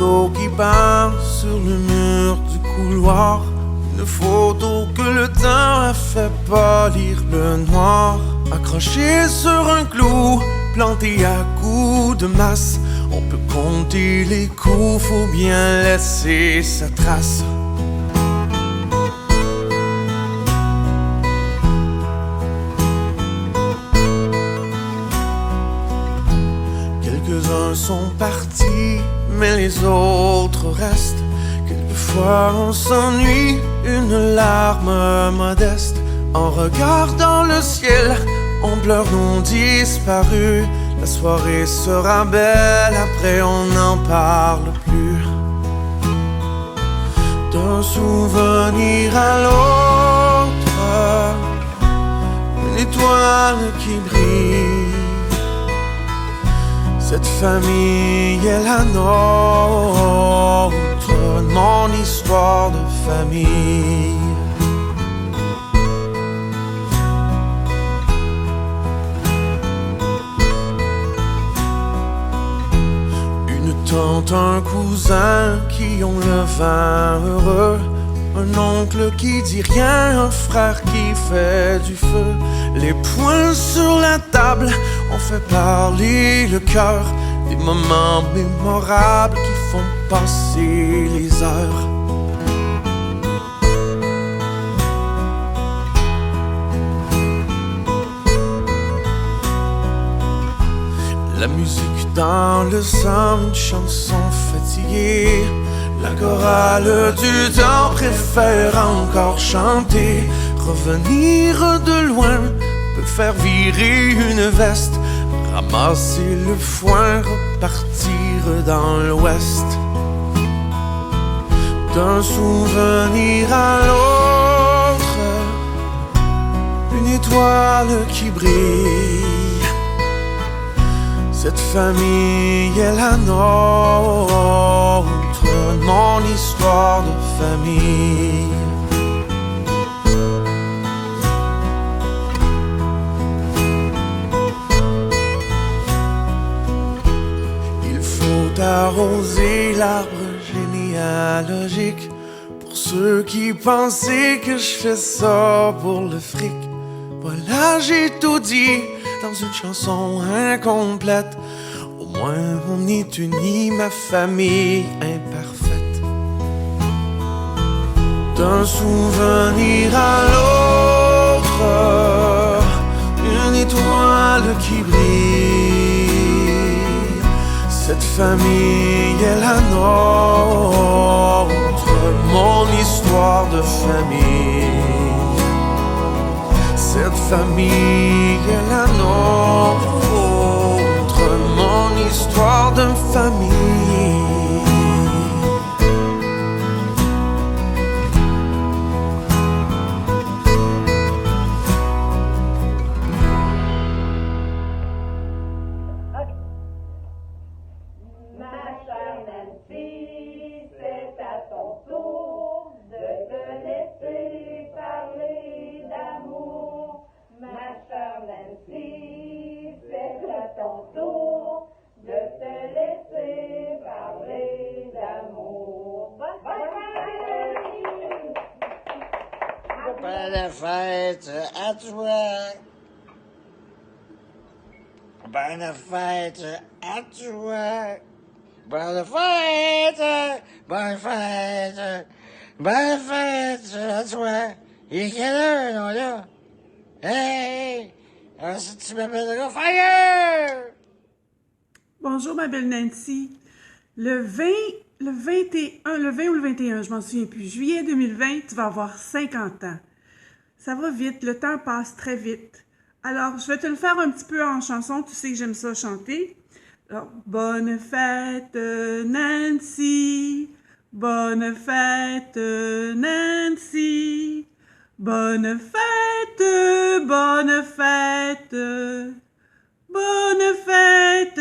photo qui peint sur le mur du couloir. Une photo que le temps a fait pâlir le noir. Accrochée sur un clou, plantée à coups de masse. On peut compter les coups, faut bien laisser sa trace. Quelques-uns sont partis, mais les autres restent. Quelquefois on s'ennuie, une larme modeste. En regardant le ciel, on pleure nos disparus. La soirée sera belle, après on n'en parle plus. D'un souvenir à l'autre, une étoile qui brille. Cette famille est la nôtre, mon histoire de famille. Une tante, un cousin qui ont le vin heureux. Un oncle qui dit rien, un frère qui fait du feu. Les poings sur la table, on fait parler le cœur. Des moments mémorables qui font passer les heures. La musique dans le sang, une chanson fatiguée. La chorale du temps préfère encore chanter. Revenir de loin peut faire virer une veste. Ramasser le foin, repartir dans l'ouest. D'un souvenir à l'autre, une étoile qui brille. Cette famille est la nôtre, mon histoire de famille. Il faut arroser l'arbre généalogique. Pour ceux qui pensaient que je fais ça pour le fric. Voilà, j'ai tout dit dans une chanson incomplète. Au moins on est unis, ma famille imparfaite. D'un souvenir à l'autre, une étoile qui brille. Cette famille est la nôtre, mon histoire de famille. Cette famille est la nôtre, mon histoire de famille. Ma chère Nancy, c'est à ton tour de te laisser parler d'amour. Ma chère Nancy, c'est à ton tour de te laisser parler d'amour. Bonne fête! Bonne fête à toi! Bonne fête à toi! Bonne fête! Bonne fête! Bonne fête à toi! Il est quelle heure, non, là? Hey! Alors, si tu m'appelleras Fire! Bonjour, ma belle Nancy. Le 20 ou le 21, je m'en souviens plus, juillet 2020, tu vas avoir 50 ans. Ça va vite, le temps passe très vite. Alors, je vais te le faire un petit peu en chanson, tu sais que j'aime ça chanter. Alors, bonne fête, Nancy. Bonne fête, Nancy. Bonne fête, bonne fête. Bonne fête,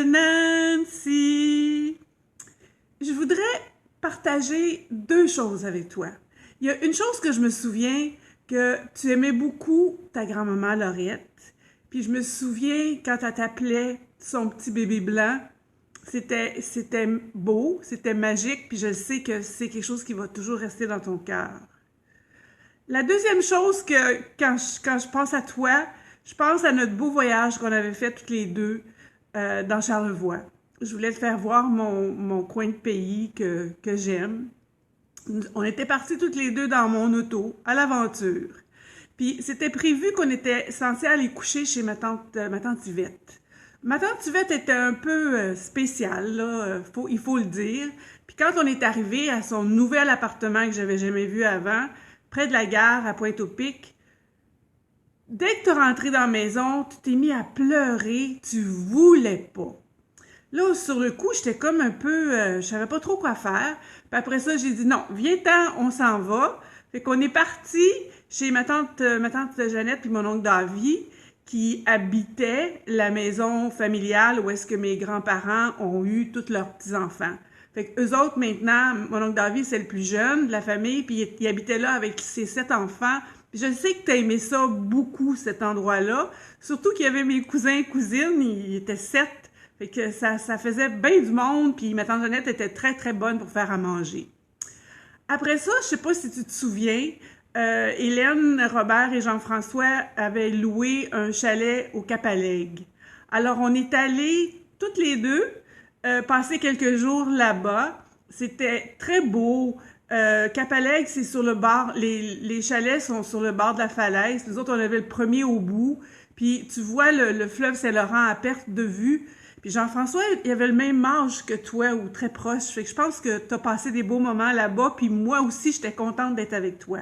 Nancy. Je voudrais partager deux choses avec toi. Il y a une chose que je me souviens, que tu aimais beaucoup ta grand-maman Laurette. Puis je me souviens quand elle t'appelait son petit bébé blanc, C'était beau, c'était magique, puis je sais que c'est quelque chose qui va toujours rester dans ton cœur. La deuxième chose que quand je pense à toi, je pense à notre beau voyage qu'on avait fait toutes les deux dans Charlevoix. Je voulais te faire voir mon coin de pays que j'aime. On était partis toutes les deux dans mon auto, à l'aventure. Puis c'était prévu qu'on était censé aller coucher chez ma tante Yvette. Ma tante Yvette était un peu spéciale, là, il faut le dire. Puis quand on est arrivé à son nouvel appartement que j'avais jamais vu avant, près de la gare à Pointe-au-Pic, dès que tu es rentré dans la maison, tu t'es mis à pleurer, tu voulais pas. Là, sur le coup, j'étais comme un peu, je savais pas trop quoi faire. Puis après ça, j'ai dit non, viens-t'en, on s'en va. Fait qu'on est parti chez ma tante Jeannette puis mon oncle Davy, qui habitaient la maison familiale où est-ce que mes grands-parents ont eu tous leurs petits-enfants. Fait que eux autres, maintenant, mon oncle Davy, c'est le plus jeune de la famille, puis il habitait là avec ses 7 enfants. Puis je sais que t'as aimé ça beaucoup, cet endroit-là. Surtout qu'il y avait mes cousins et cousines, ils étaient 7. Fait que ça faisait bien du monde, puis ma tante Jeannette était très, très bonne pour faire à manger. Après ça, je sais pas si tu te souviens, Hélène, Robert et Jean-François avaient loué un chalet au Cap-à-l'Aigle. Alors, on est allés toutes les deux passer quelques jours là-bas. C'était très beau. Cap-à-l'Aigle, c'est sur le bord, les chalets sont sur le bord de la falaise. Nous autres, on avait le premier au bout. Puis, tu vois le fleuve Saint-Laurent à perte de vue. Puis Jean-François, il avait le même âge que toi, ou très proche. Fait que je pense que tu as passé des beaux moments là-bas, puis moi aussi, j'étais contente d'être avec toi.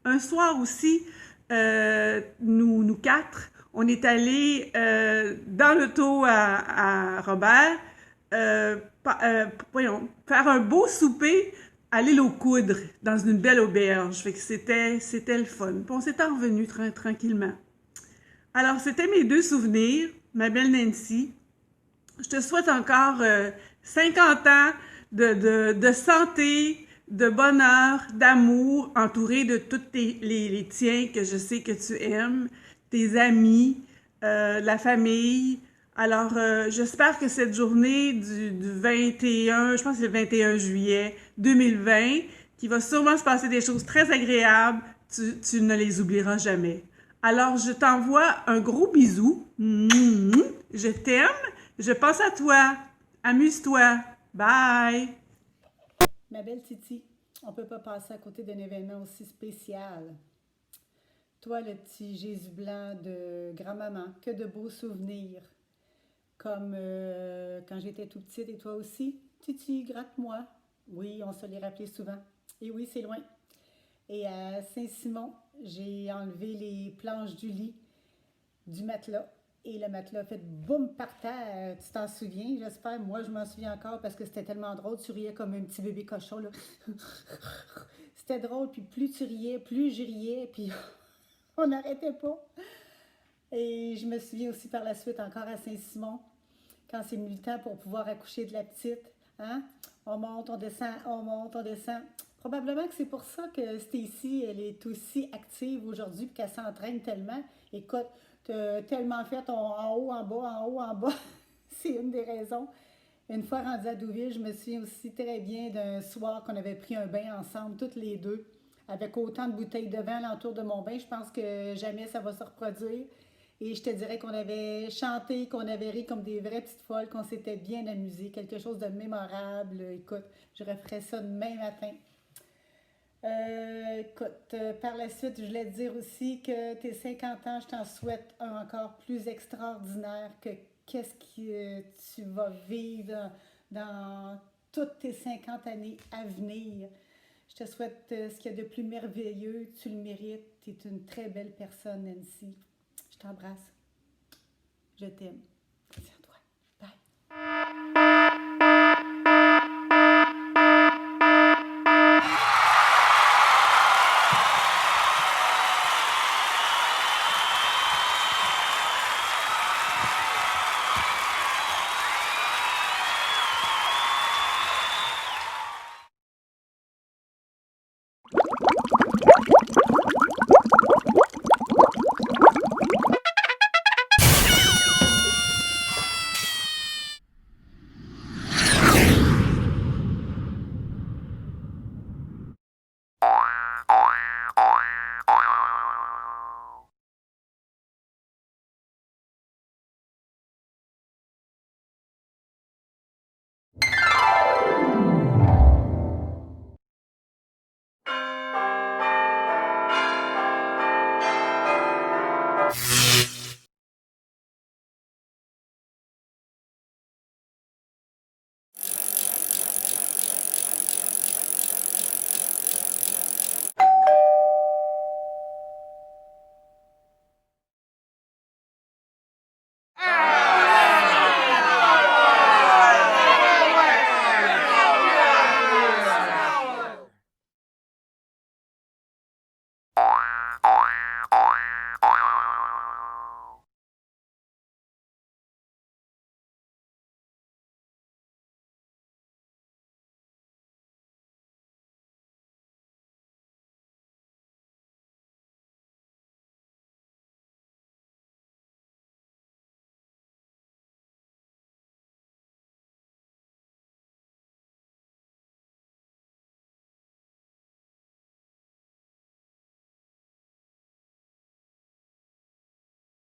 Un soir aussi, nous quatre, on est allés dans l'auto à Robert, faire un beau souper à l'île aux Coudres, dans une belle auberge. Fait que c'était le fun. Puis on s'est revenus tranquillement. Alors, c'était mes 2 souvenirs, ma belle Nancy. Je te souhaite encore 50 ans de santé, de bonheur, d'amour, entouré de tous les tiens que je sais que tu aimes, tes amis, la famille. Alors, j'espère que cette journée du 21, je pense que c'est le 21 juillet 2020, qui va sûrement se passer des choses très agréables, tu ne les oublieras jamais. Alors, je t'envoie un gros bisou. Je t'aime. Je pense à toi. Amuse-toi. Bye. Ma belle Titi, on ne peut pas passer à côté d'un événement aussi spécial. Toi, le petit Jésus blanc de grand-maman, que de beaux souvenirs. Comme quand j'étais tout petite et toi aussi. Titi, gratte-moi. Oui, on se l'est rappelé souvent. Et oui, c'est loin. Et à Saint-Simon, j'ai enlevé les planches du lit du matelas. Et le matelas a fait boum par terre. Tu t'en souviens, j'espère. Moi, je m'en souviens encore parce que c'était tellement drôle. Tu riais comme un petit bébé cochon, là. C'était drôle. Puis plus tu riais, plus je riais. Puis on n'arrêtait pas. Et je me souviens aussi par la suite encore à Saint-Simon, quand c'est venu le temps pour pouvoir accoucher de la petite. Hein? On monte, on descend, on monte, on descend. Probablement que c'est pour ça que Stacy, elle est aussi active aujourd'hui et qu'elle s'entraîne tellement. Écoute, tu as tellement fait en haut, en bas, en haut, en bas. C'est une des raisons. Une fois rendue à Deauville, je me souviens aussi très bien d'un soir qu'on avait pris un bain ensemble, toutes les deux, avec autant de bouteilles de vin alentour de mon bain. Je pense que jamais ça va se reproduire. Et je te dirais qu'on avait chanté, qu'on avait ri comme des vraies petites folles, qu'on s'était bien amusé, quelque chose de mémorable. Écoute, je referais ça demain matin. Écoute, par la suite, je voulais te dire aussi que tes 50 ans, je t'en souhaite un encore plus extraordinaire que qu'est-ce que tu vas vivre dans toutes tes 50 années à venir. Je te souhaite ce qu'il y a de plus merveilleux, tu le mérites, tu es une très belle personne, Nancy. Je t'embrasse. Je t'aime.